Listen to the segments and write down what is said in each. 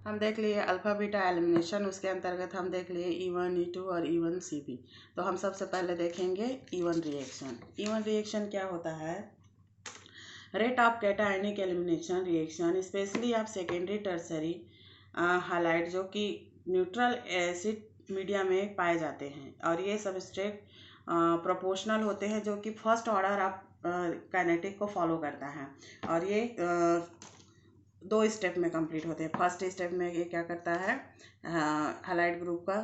हम देख लिए अल्फ़ा बीटा एलिमिनेशन, उसके अंतर्गत हम देख लिए E1 E2 और E1 CP। तो हम सबसे पहले देखेंगे E1 रिएक्शन। E1 रिएक्शन क्या होता है? Rate of cationic elimination reaction, specially of secondary tertiary highlight, जो कि न्यूट्रल एसिड मीडिया में पाए जाते हैं, और ये सबस्ट्रेट प्रोपोर्शनल होते हैं, जो कि फर्स्ट ऑर्डर ऑफ काइनेटिक को फॉलो करता है, और ये दो स्टेप में कंप्लीट होते हैं। फर्स्ट स्टेप में ये क्या करता है, हाइलाइट ग्रुप का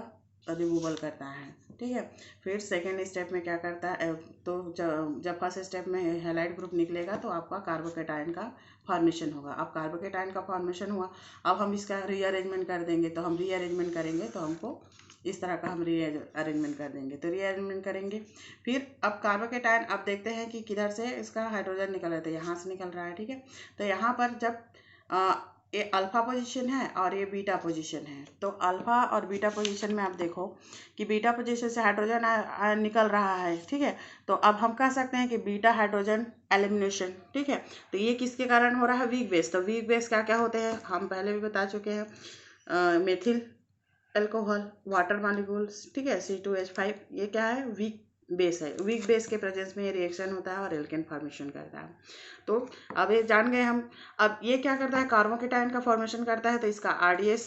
रिमूवल करता है, ठीक है। फिर सेकेंड स्टेप में क्या करता है, तो जब फर्स्ट स्टेप में हाइलाइट ग्रुप निकलेगा तो आपका कार्बोकेटाइन का फॉर्मेशन होगा। अब कार्बोकेटाइन का फॉर्मेशन हुआ, अब हम इसका रीअरेंजमेंट कर देंगे। तो हम रीअरेंजमेंट करेंगे तो हमको इस तरह का हम रीअरेंजमेंट कर देंगे। तो रीअरेंजमेंट करेंगे, फिर अब कार्बोकेटाइन, अब देखते हैं कि किधर से इसका हाइड्रोजन निकल रहा है। तो यहाँ से निकल रहा है, ठीक है। तो यहाँ पर जब ये अल्फा पोजीशन है और ये बीटा पोजीशन है, तो अल्फा और बीटा पोजीशन में आप देखो कि बीटा पोजीशन से हाइड्रोजन निकल रहा है, ठीक है। तो अब हम कह सकते हैं कि बीटा हाइड्रोजन एलिमिनेशन, ठीक है। तो ये किसके कारण हो रहा है? Weak base. तो वीक बेस क्या क्या होते हैं, हम पहले भी बता चुके हैं। मेथिल अल्कोहल, वाटर मॉलिक्यूल्स, ठीक है, C2H5, ये क्या है? वीक बेस है। वीक बेस के प्रेजेंस में ये रिएक्शन होता है और एल्केन फॉर्मेशन करता है। तो अब ये जान गए हम। अब ये क्या करता है? कार्बोकेटाइन का फॉर्मेशन करता है। तो इसका RDS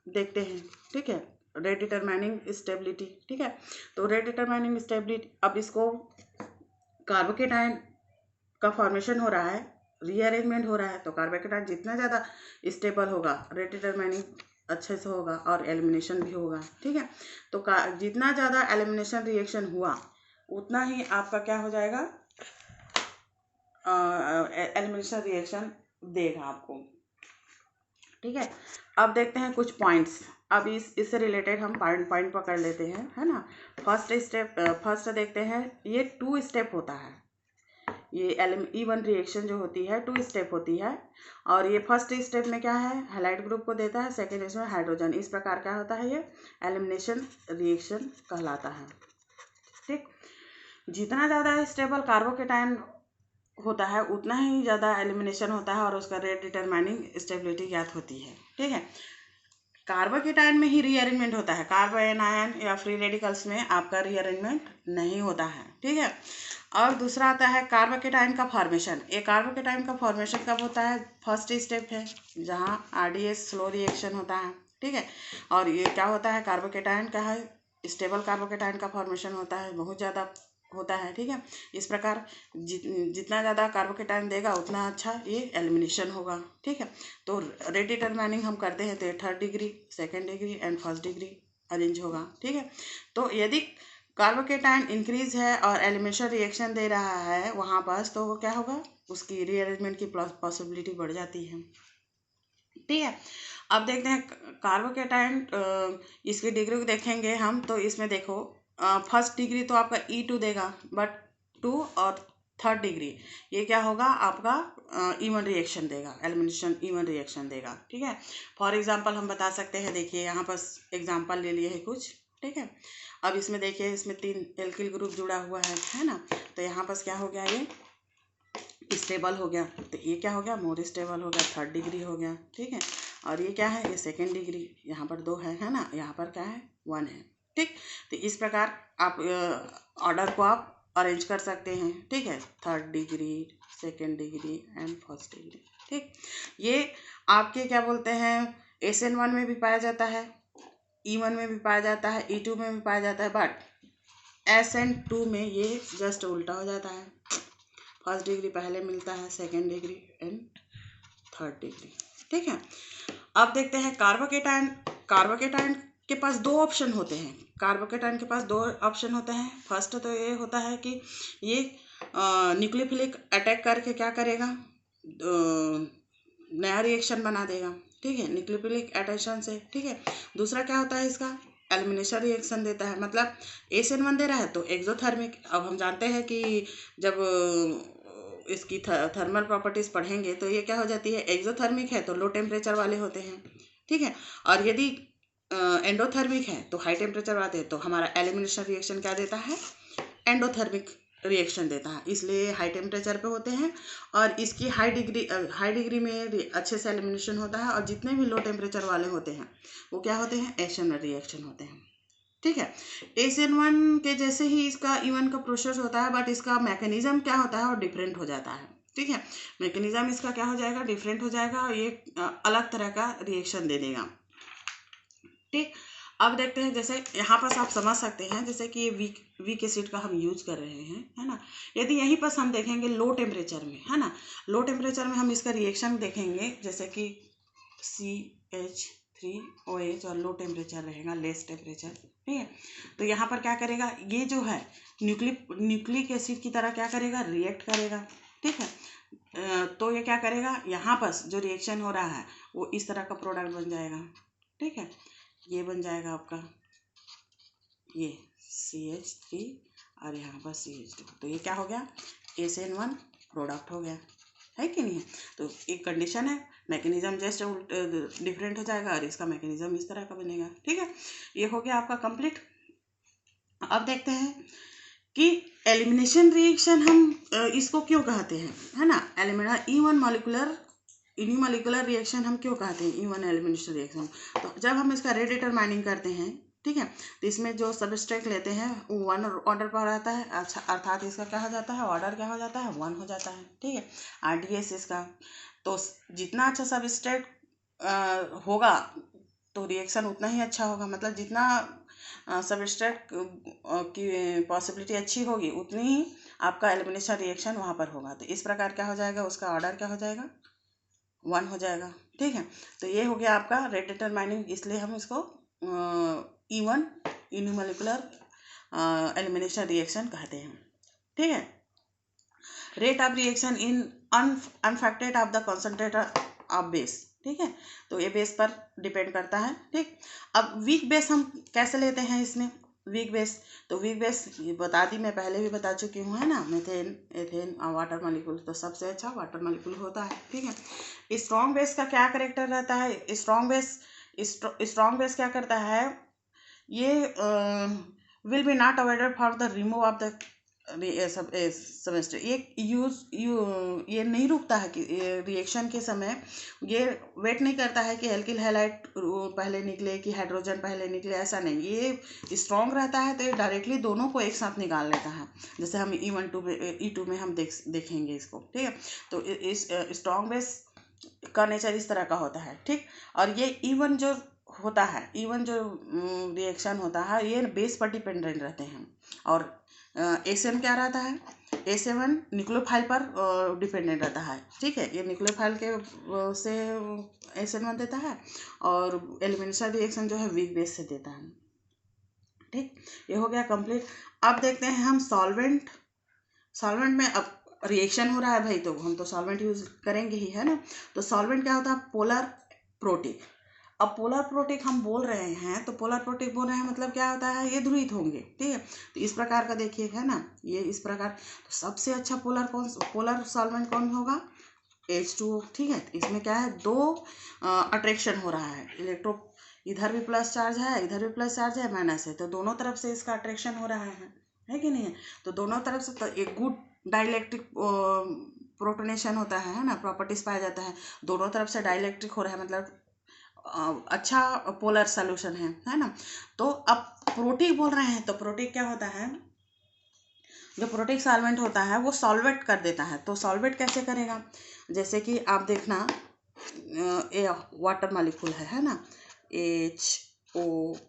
देखते हैं, ठीक है, रेट डिटरमाइनिंग स्टेबिलिटी, ठीक है। तो रेट डिटरमाइनिंग स्टेबिलिटी, अब इसको कार्बोकेटाइन का फॉर्मेशन हो रहा है, रीअरेंजमेंट हो रहा है, तो कार्बोकेटाइन जितना ज़्यादा स्टेबल होगा, रेट डिटरमाइनिंग अच्छे से होगा और एलिमिनेशन भी होगा, ठीक है। तो जितना ज़्यादा एलिमिनेशन रिएक्शन हुआ उतना ही आपका क्या हो जाएगा, एलिमिनेशन रिएक्शन देगा आपको, ठीक है। अब देखते हैं कुछ पॉइंट्स। अब इससे रिलेटेड हम पॉइंट पकड़ लेते हैं, है ना। फर्स्ट देखते हैं, ये 2 स्टेप होता है। ये E1 रिएक्शन जो होती है 2 स्टेप होती है, और ये फर्स्ट स्टेप में क्या है, हाइलाइट ग्रुप को देता है, सेकेंड इसमें हाइड्रोजन। इस प्रकार क्या होता है, ये एलिमिनेशन रिएक्शन कहलाता है, ठीक। जितना ज़्यादा स्टेबल कार्बोकेटाइन होता है उतना ही ज़्यादा एलिमिनेशन होता है और उसका रेट डिटरमाइनिंग स्टेबिलिटी ज्ञात होती है, ठीक है। कार्बोकेटाइन में ही रीअरेंजमेंट होता है, कार्बन आयन या फ्री रेडिकल्स में आपका रीअरेंजमेंट नहीं होता है, ठीक है। और दूसरा आता है कार्बोकेटाइन का फॉर्मेशन। ये कार्बोकेटाइन का फॉर्मेशन कब होता है? फर्स्ट स्टेप है, जहाँ RDS स्लो रिएक्शन होता है, ठीक है। और ये क्या होता है, कार्बोकेटाइन का है, स्टेबल कार्बोकेटाइन का फॉर्मेशन होता है, बहुत ज़्यादा होता है, ठीक है। इस प्रकार जितना ज़्यादा कार्बोकेटाइन देगा उतना अच्छा ये एलिमिनेशन होगा, ठीक है। तो रेट डिटरमाइनिंग हम करते हैं तो 3rd degree, 2nd degree and 1st degree arrange होगा, ठीक है। तो यदि कार्बोकेटाइन इंक्रीज है और एलिमिनेशन रिएक्शन दे रहा है वहाँ पास, तो वो क्या होगा, उसकी रीअरेंजमेंट की पॉसिबिलिटी बढ़ जाती है, ठीक है। अब देखते हैं कार्बोकेटाइन, इसकी डिग्री को देखेंगे हम। तो इसमें देखो फर्स्ट डिग्री तो आपका E2 देगा, बट 2 और 3rd डिग्री ये क्या होगा, आपका E1 रिएक्शन देगा, एलिमिनेशन E1 रिएक्शन देगा, ठीक है। फॉर एग्जांपल हम बता सकते हैं, देखिए यहाँ पर एग्जांपल ले लिए है कुछ, ठीक है। अब इसमें देखिए, इसमें 3 एल्किल ग्रुप जुड़ा हुआ है ना। तो यहाँ पर क्या हो गया, ये स्टेबल हो गया। तो ये क्या हो गया, मोर स्टेबल हो गया, 3rd डिग्री हो गया, ठीक है। और ये क्या है, ये 2nd डिग्री, यहाँ पर 2 है ना, यहाँ पर क्या है, 1 है, ठीक। तो इस प्रकार आप ऑर्डर को आप अरेंज कर सकते हैं, ठीक है। 3rd degree, 2nd degree and 1st degree, ठीक। ये आपके क्या बोलते हैं, SN1 में भी पाया जाता है, E1 में भी पाया जाता है, E2 में भी पाया जाता है, बट SN2 में ये जस्ट उल्टा हो जाता है। 1st डिग्री पहले मिलता है, 2nd degree and 3rd degree, ठीक है। अब देखते हैं कार्बोकेटाइन के पास 2 ऑप्शन होते हैं। कार्बोकेटाइन के पास 2 ऑप्शन होते हैं। फर्स्ट तो ये होता है कि ये न्यूक्लियोफिलिक अटैक करके क्या करेगा, नया रिएक्शन बना देगा, ठीक है, न्यूक्लियोफिलिक अटैक्शन से, ठीक है। दूसरा क्या होता है, इसका एलिमिनेशन रिएक्शन देता है, मतलब SN1 दे रहा है तो एक्सोथर्मिक। अब हम जानते हैं कि जब इसकी थर्मल प्रॉपर्टीज पढ़ेंगे तो ये क्या हो जाती है, एक्सोथर्मिक है तो लो टेम्परेचर वाले होते हैं, ठीक है। और यदि एंडोथर्मिक है तो हाई टेम्परेचर वाले हैं, तो हमारा एलिमिनेशन रिएक्शन क्या देता है, एंडोथर्मिक रिएक्शन देता है, इसलिए हाई टेम्परेचर पे होते हैं और इसकी हाई डिग्री में अच्छे से एलिमिनेशन होता है। और जितने भी लो टेम्परेचर वाले होते हैं वो क्या होते हैं, एशनर रिएक्शन होते हैं। ठीक है, SN1 के जैसे ही इसका E1 का प्रोसेस होता है, बट इसका मैकेनिज्म क्या होता है और डिफरेंट हो जाता है। ठीक है, मैकेनिज्म इसका क्या हो जाएगा, डिफरेंट हो जाएगा और ये अलग तरह का रिएक्शन दे देगा। ठीक, अब देखते हैं, जैसे यहाँ पर आप समझ सकते हैं, जैसे कि ये वीक एसिड का हम यूज कर रहे हैं, है ना। यदि यहीं पर हम देखेंगे लो टेम्परेचर में, है ना, लो टेम्परेचर में हम इसका रिएक्शन देखेंगे, जैसे कि CH3OH और लो टेम्परेचर रहेगा, लेस टेम्परेचर। ठीक है, तो यहाँ पर क्या करेगा, ये जो है न्यूक्लिक एसिड की तरह क्या करेगा, रिएक्ट करेगा। ठीक है, तो ये क्या करेगा, यहाँ पर जो रिएक्शन हो रहा है वो इस तरह का प्रोडक्ट बन जाएगा। ठीक है, ये बन जाएगा आपका ये CH3 और यहाँ पर CH2, तो ये क्या हो गया, SN1 प्रोडक्ट हो गया, है कि नहीं। तो एक कंडीशन है, मैकेनिज्म जस्ट डिफरेंट हो जाएगा और इसका मैकेनिज्म इस तरह का बनेगा। ठीक है, ये हो गया आपका कंप्लीट। अब देखते हैं कि एलिमिनेशन रिएक्शन हम इसको क्यों कहते हैं, है ना। यूनिमोलिकुलर रिएक्शन हम क्यों कहते हैं, E1 एलिमिनेशन रिएक्शन। तो जब हम इसका रेट डिटरमाइनिंग करते हैं, ठीक है, तो इसमें जो सबस्ट्रेट लेते हैं वो 1 ऑर्डर पर आता है, अच्छा, अर्थात इसका क्या हो जाता है, ऑर्डर क्या हो जाता है, 1 हो जाता है। ठीक है, RDS इसका, तो जितना अच्छा सबस्ट्रेट होगा तो रिएक्शन उतना ही अच्छा होगा, मतलब जितना सबस्ट्रेट की पॉसिबिलिटी अच्छी होगी उतनी ही आपका एलिमिनेशन रिएक्शन वहाँ पर होगा। तो इस प्रकार क्या हो जाएगा, उसका ऑर्डर क्या हो जाएगा, 1 हो जाएगा। ठीक है, तो ये हो गया आपका रेट डिटरमाइनिंग, इसलिए हम इसको E1 यूनिमोलिकुलर एलिमिनेशन रिएक्शन कहते हैं। ठीक है, rate of reaction in unaffected of the concentrator of base. ठीक है, तो ये बेस पर डिपेंड करता है। ठीक, अब वीक बेस हम कैसे लेते हैं इसमें, वीक बेस, तो वीक बेस ये बता दी, मैं पहले भी बता चुकी हूँ, है ना, मीथेन, एथेन और वाटर मॉलिक्यूल, तो सबसे अच्छा वाटर मॉलिक्यूल होता है। ठीक है, स्ट्रॉन्ग बेस का क्या करेक्टर रहता है, स्ट्रॉन्ग बेस क्या करता है, ये will be not avoided for the remove of the semester, ये नहीं रुकता है कि रिएक्शन के समय ये वेट नहीं करता है कि एल्किल हैलाइड पहले निकले कि हाइड्रोजन पहले निकले, ऐसा नहीं, ये स्ट्रॉन्ग रहता है, तो ये डायरेक्टली दोनों को एक साथ निकाल लेता है, जैसे हम E2 में हम देखेंगे इसको। ठीक है, तो इस स्ट्रॉन्ग बेस का नेचर इस तरह का होता है। ठीक, और ये E1 जो होता है, E1 जो रिएक्शन होता है, ये बेस पर डिपेंडेंट रहते हैं, और SN क्या रहता है, SN1 न्यूक्लियोफाइल पर डिपेंडेंट रहता है। ठीक है, ये न्यूक्लियोफाइल के से SN1 देता है और एलिमिनेशन रिएक्शन जो है वीक बेस से देता है। ठीक, ये हो गया कंप्लीट। अब देखते हैं हम सॉल्वेंट में, अब रिएक्शन हो रहा है भाई, तो हम तो सॉल्वेंट यूज करेंगे ही, है ना। तो सॉल्वेंट क्या होता है, पोलर प्रोटिक। अब पोलर प्रोटिक हम बोल रहे हैं, तो पोलर प्रोटिक बोल रहे हैं मतलब क्या होता है, ये ध्रुवित होंगे। ठीक है, तो इस प्रकार का देखिए, है ना, ये इस प्रकार। तो सबसे अच्छा पोलर सॉल्वेंट कौन होगा, H2O। ठीक है, तो इसमें क्या है, 2 अट्रैक्शन हो रहा है, इलेक्ट्रो, इधर भी प्लस चार्ज है, इधर भी प्लस चार्ज है, माइनस है, तो दोनों तरफ से इसका अट्रैक्शन हो रहा है कि नहीं है। तो दोनों तरफ से, तो एक गुड डाइलेक्ट्रिक प्रोटोनेशन होता है ना, प्रॉपर्टीज पाया जाता है, दोनों तरफ से डाइलेक्ट्रिक हो रहा है, मतलब अच्छा पोलर सोल्यूशन है ना। तो अब प्रोटिक बोल रहे हैं, तो प्रोटिक क्या होता है, जो प्रोटिक सॉल्वेंट होता है वो सॉल्वेट कर देता है। तो सॉल्वेट कैसे करेगा, जैसे कि आप देखना, ये वाटर मॉलिक्यूल है ना, HOH,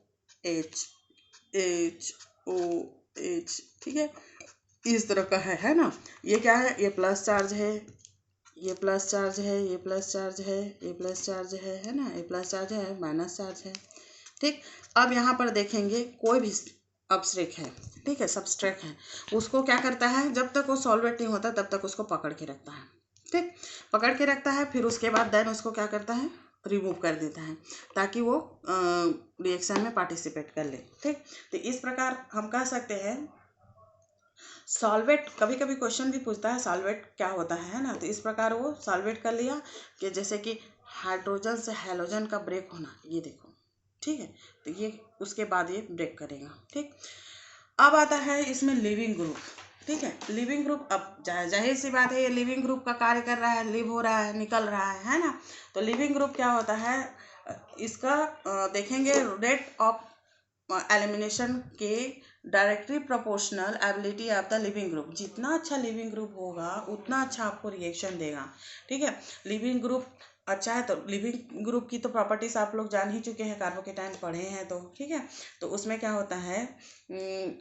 ठीक है, इस तरह का है ना। ये क्या है, ये प्लस चार्ज है, ये प्लस चार्ज है, ये प्लस चार्ज है, ये प्लस चार्ज है ना, ये प्लस चार्ज है, माइनस चार्ज है। ठीक, अब यहाँ पर देखेंगे कोई भी अपस्ट्रेक है, ठीक है, सबस्ट्रेक है, उसको क्या करता है, जब तक वो सॉल्वेट नहीं होता तब तक उसको पकड़ के रखता है। ठीक, पकड़ के रखता है, फिर उसके बाद देन उसको क्या करता है, रिमूव कर देता है, ताकि वो रिएक्शन में पार्टिसिपेट कर ले। ठीक, तो इस प्रकार हम कह सकते हैं सॉल्वेट, कभी कभी क्वेश्चन भी पूछता है सॉल्वेट क्या होता है ना, तो इस प्रकार वो सॉल्वेट कर लिया कि जैसे कि हाइड्रोजन से हैलोजन का ब्रेक होना, ये देखो। ठीक है, तो ये उसके बाद ये ब्रेक करेगा। ठीक, अब आता है इसमें लिविंग ग्रुप। ठीक है। लिविंग ग्रुप, अब जाहिर सी बात है ये लिविंग ग्रुप का कार्य कर रहा है, लिव हो रहा है, निकल रहा है ना। तो लिविंग ग्रुप क्या होता है, इसका देखेंगे रेट ऑफ एलिमिनेशन के directly proportional ability of the leaving group. जितना अच्छा लिविंग ग्रुप होगा उतना अच्छा आपको रिएक्शन देगा, ठीक है। लिविंग ग्रुप अच्छा है तो लिविंग ग्रुप की तो प्रॉपर्टीज आप लोग जान ही चुके हैं, कार्बोकेटाइन पढ़े हैं तो, ठीक है। तो उसमें क्या होता है,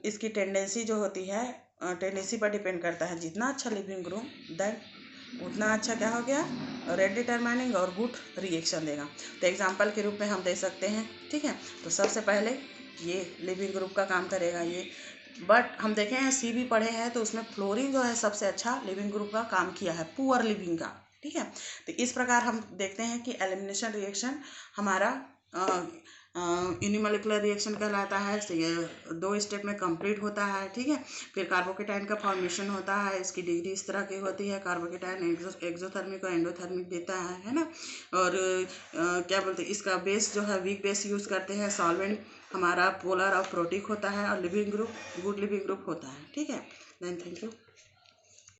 इसकी टेंडेंसी जो होती है, टेंडेंसी पर डिपेंड करता है। जितना अच्छा लिविंग ग्रुप देन उतना अच्छा क्या हो गया, रेट डिटरमाइनिंग और गुड रिएक्शन देगा। तो एग्जांपल के रूप में हम दे सकते हैं, ठीक है। तो सबसे पहले ये लिविंग ग्रुप का काम करेगा ये, बट हम देखे हैं सी भी पढ़े हैं तो उसमें फ्लोरीन जो है सबसे अच्छा लिविंग ग्रुप का काम किया है, पुअर लिविंग का, ठीक है। तो इस प्रकार हम देखते हैं कि एलिमिनेशन रिएक्शन हमारा यूनिमोलिकुलर रिएक्शन कहलाता है। तो ये 2 स्टेप में कंप्लीट होता है, ठीक है। फिर कार्बोकेटाइन का फॉर्मेशन होता है, इसकी डिग्री इस तरह की होती है। कार्बोकेटाइन एक्सोथर्मिक और एंडोथर्मिक देता है ना। और क्या बोलते हैं, इसका बेस जो है वीक बेस यूज़ करते हैं। सॉल्वेंट हमारा पोलर और प्रोटिक होता है, और living group good living group होता है, ठीक है। Then thank you.